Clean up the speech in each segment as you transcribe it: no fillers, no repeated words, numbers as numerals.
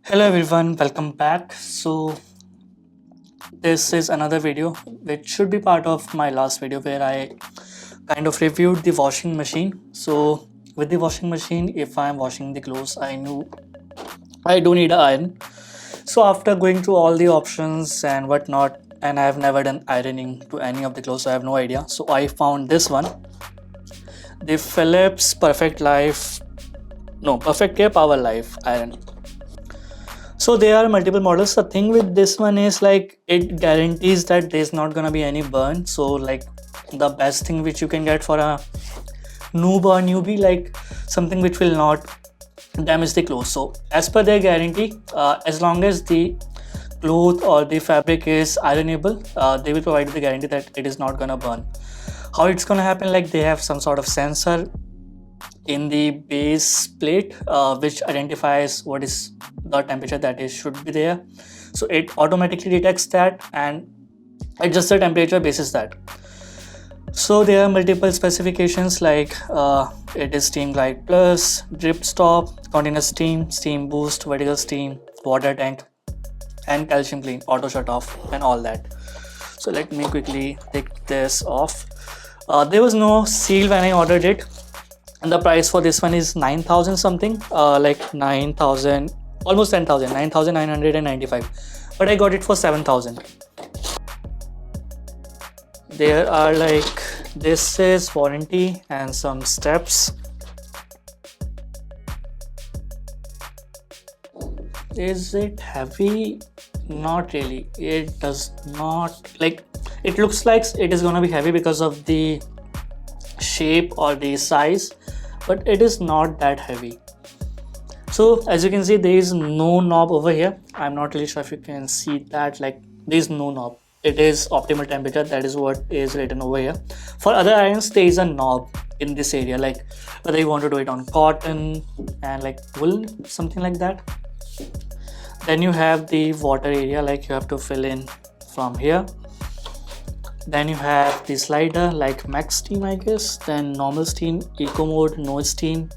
Hello everyone, welcome back. This is another video which should be part of my last video where I kind of reviewed the washing machine. So with the washing machine, if I'm washing the clothes, I knew I do need an iron. So after going through all the options and whatnot, and I have never done ironing to any of the clothes, so I have no idea. So I found this one, the Philips Perfect Care Power Life iron. So there are multiple models. The thing with this one is like it guarantees that there's not gonna be any burn. So like the best thing which you can get for a noob or newbie, like something which will not damage the clothes. So as per their guarantee, as long as the cloth or the fabric is ironable, they will provide the guarantee that it is not gonna burn. How it's gonna happen? Like they have some sort of sensor in the base plate which identifies what is the temperature that is should be there, so it automatically detects that and adjusts the temperature basis that. So there are multiple specifications like it is steam glide plus, drip stop, continuous steam, steam boost, vertical steam, water tank, and calcium clean, auto shut off, and all that. So let me quickly take this off. There was no seal when I ordered it, and the price for this one is 9,000 something, like 9,000, almost 10,000, 9,995, but I got it for 7,000. There are like, this is warranty and some steps. Is it heavy? Not really. It does not, like, it looks like it is gonna be heavy because of the shape or the size, but it is not that heavy. So as you can see, there is no knob over here. I'm not really sure if you can see that, like there is no knob. It is optimal temperature, that is what is written over here. For other irons, there is a knob in this area, like whether you want to do it on cotton and like wool, something like that. Then you have the water area, like you have to fill in from here. Then you have the slider like max steam, I guess, then normal steam, eco mode, no steam,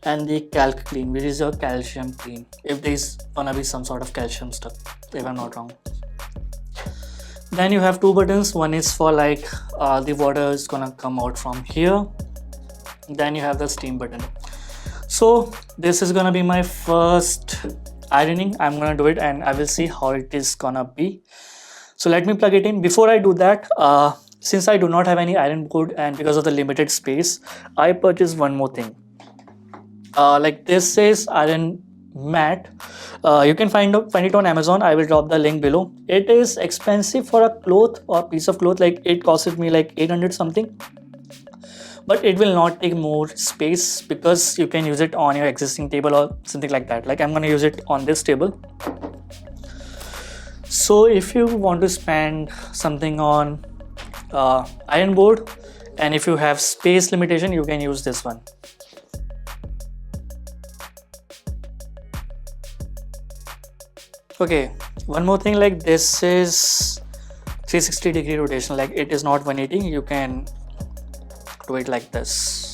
and the calc clean, which is your calcium clean, if there's gonna be some sort of calcium stuck, if I'm not wrong. Then you have two buttons. One is for like the water is gonna come out from here. Then you have the steam button. So this is gonna be my first ironing. I'm gonna do it and I will see how it is gonna be. So let me plug it in. Before I do that, since I do not have any iron board and because of the limited space, I purchased one more thing. Like this is iron mat. You can find it on Amazon. I will drop the link below. It is expensive for a cloth or piece of cloth. Like it costed me like 800 something, but it will not take more space because you can use it on your existing table or something like that. Like I'm gonna use it on this table. So if you want to spend something on iron board and if you have space limitation, you can use this one. Okay, one more thing, like this is 360-degree rotation, like it is not 180. You can do it like this.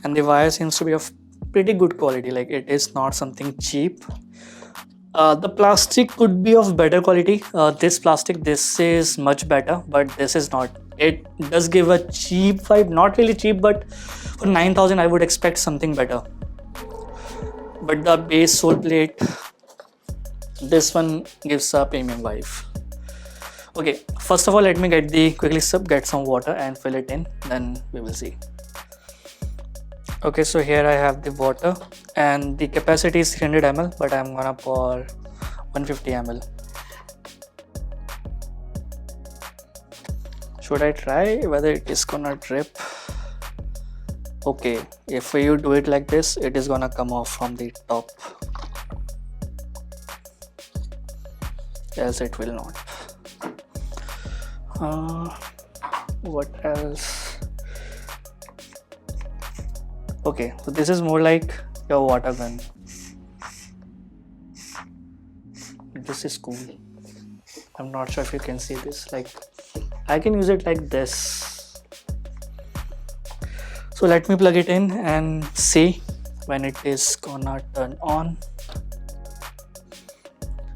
And the wire seems to be of pretty good quality, like it is not something cheap. The plastic could be of better quality. This is much better, but this is not. It does give a cheap vibe, not really cheap, but for 9,000 I would expect something better. But the base sole plate, this one gives a premium vibe. Okay, first of all, let me get some water and fill it in, then we will see. Okay, so here I have the water and the capacity is 300 ml, but I'm gonna pour 150 ml. Should I try whether it is gonna drip? Okay, if you do it like this, it is gonna come off from the top, else it will not. What else? Okay, so this is more like your water gun. This is cool. I'm not sure if you can see this. Like I can use it like this. So let me plug it in and see when it is gonna turn on.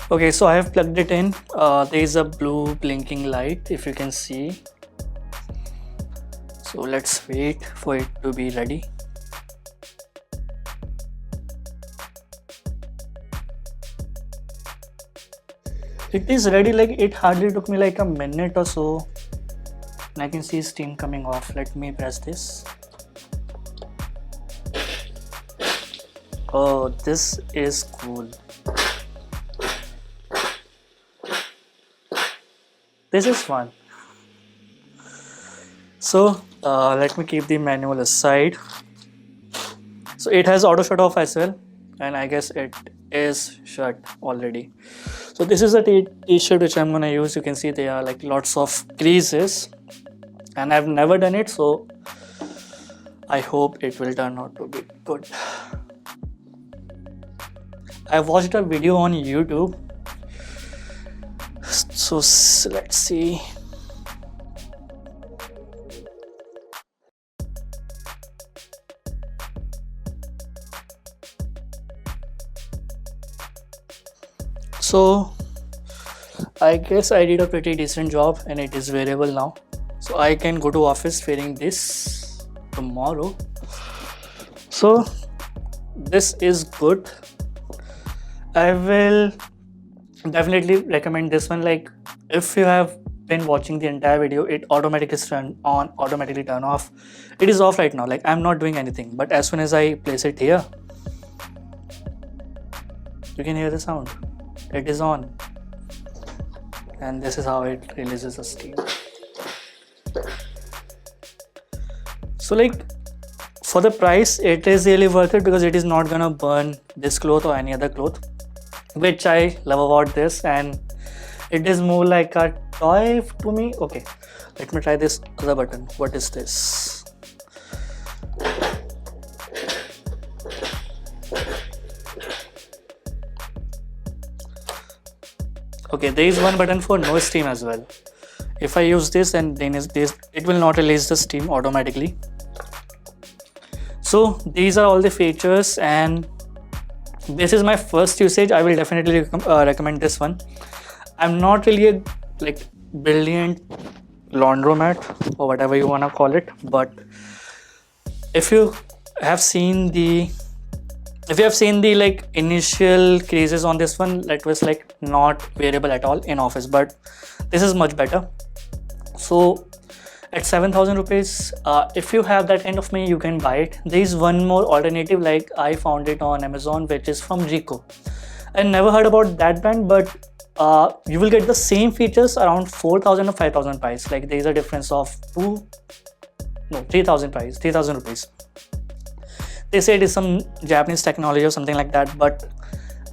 Okay, so I have plugged it in. There is a blue blinking light, if you can see. So let's wait for it to be ready. It is ready, like it hardly took me like a minute or so. And I can see steam coming off. Let me press this. Oh, this is cool. This is fun. So let me keep the manual aside. So it has auto shut off as well, and I guess it is shut already. So this is a t-shirt which I'm gonna use. You can see there are like lots of creases, and I've never done it, so I hope it will turn out to be good. I watched a video on YouTube, so let's see. So I guess I did a pretty decent job and it is wearable now. So I can go to office wearing this tomorrow. So this is good. I will definitely recommend this one. Like if you have been watching the entire video, it automatically turn on, automatically turn off. It is off right now, like I'm not doing anything, but as soon as I place it here, you can hear the sound. It is on, and this is how it releases the steam. So like for the price, it is really worth it because it is not gonna burn this cloth or any other cloth, which I love about this, and it is more like a toy to me. Okay, let me try this other button. What is this? Okay, there is one button for no steam as well. If I use this, and then it will not release the steam automatically. So these are all the features, and this is my first usage. I will definitely recommend this one. I'm not really a like brilliant laundromat or whatever you wanna call it, but if you have seen the like initial crazes on this one, that was like not wearable at all in office, but this is much better. So at 7,000 rupees, if you have that kind of money, you can buy it. There is one more alternative, like I found it on Amazon, which is from Ricoh. I never heard about that brand, but you will get the same features around 4,000 or 5,000 price. Like there is a difference of 3,000 price, 3,000 rupees. They say it is some Japanese technology or something like that, but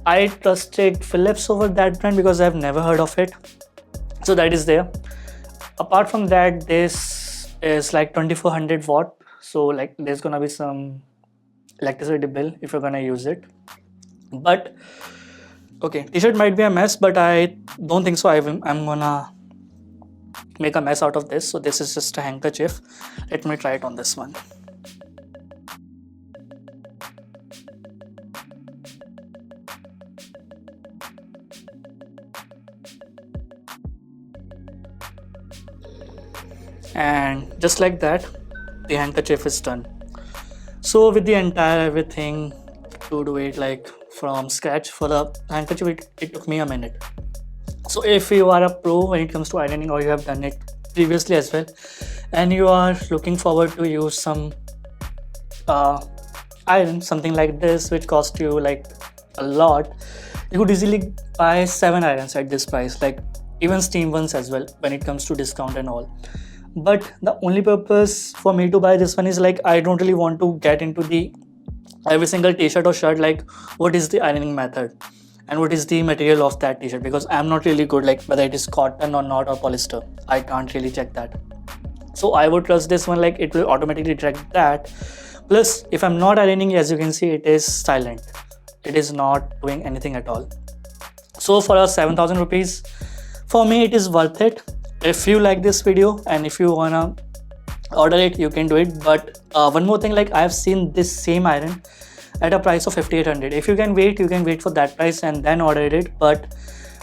I trusted Philips over that brand because I've never heard of it. So that is there. Apart from that, this is like 2400 watt. So like there's gonna be some electricity bill if you're gonna use it. But okay, t-shirt might be a mess, but I don't think so. I'm gonna make a mess out of this. So this is just a handkerchief. Let me try it on this one. And just like that, the handkerchief is done. So with the entire everything to do it like from scratch, for the handkerchief it took me a minute. So if you are a pro when it comes to ironing, or you have done it previously as well, and you are looking forward to use some iron, something like this, which cost you like a lot, you could easily buy 7 irons at this price, like even steam ones as well when it comes to discount and all. But the only purpose for me to buy this one is like I don't really want to get into the every single t-shirt or shirt, like what is the ironing method and what is the material of that t-shirt, because I'm not really good like whether it is cotton or not, or polyester. I can't really check that. So I would trust this one, like it will automatically check that. Plus if I'm not ironing, as you can see, it is silent. It is not doing anything at all. So for a 7,000 rupees, for me it is worth it. If you like this video and if you wanna order it, you can do it. But one more thing, like I have seen this same iron at a price of 5800. If you can wait, you can wait for that price and then order it. But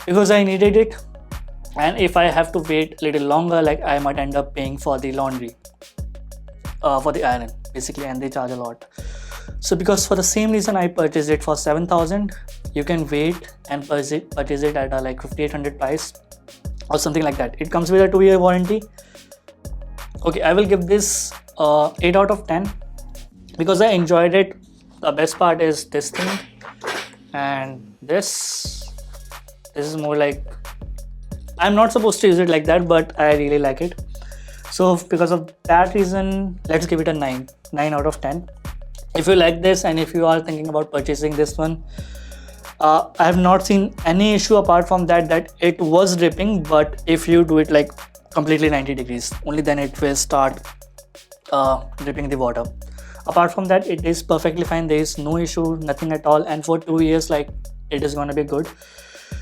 because I needed it, and if I have to wait a little longer, like I might end up paying for the laundry, for the iron basically, and they charge a lot. So because for the same reason I purchased it for 7000. You can wait and purchase it at a like 5800 price or something like that. It comes with a 2-year warranty. Okay, I will give this 8 out of 10 because I enjoyed it. The best part is this thing, and this is more like, I'm not supposed to use it like that, but I really like it. So because of that reason, let's give it a 9 out of 10. If you like this and if you are thinking about purchasing this one, I have not seen any issue apart from that it was dripping. But if you do it like completely 90 degrees, only then it will start dripping the water. Apart from that, it is perfectly fine. There is no issue, nothing at all, and for 2 years, like, it is gonna be good.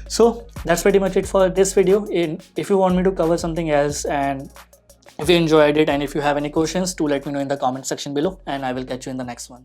So that's pretty much it for this video. If you want me to cover something else, and if you enjoyed it, and if you have any questions, do let me know in the comment section below, and I will catch you in the next one.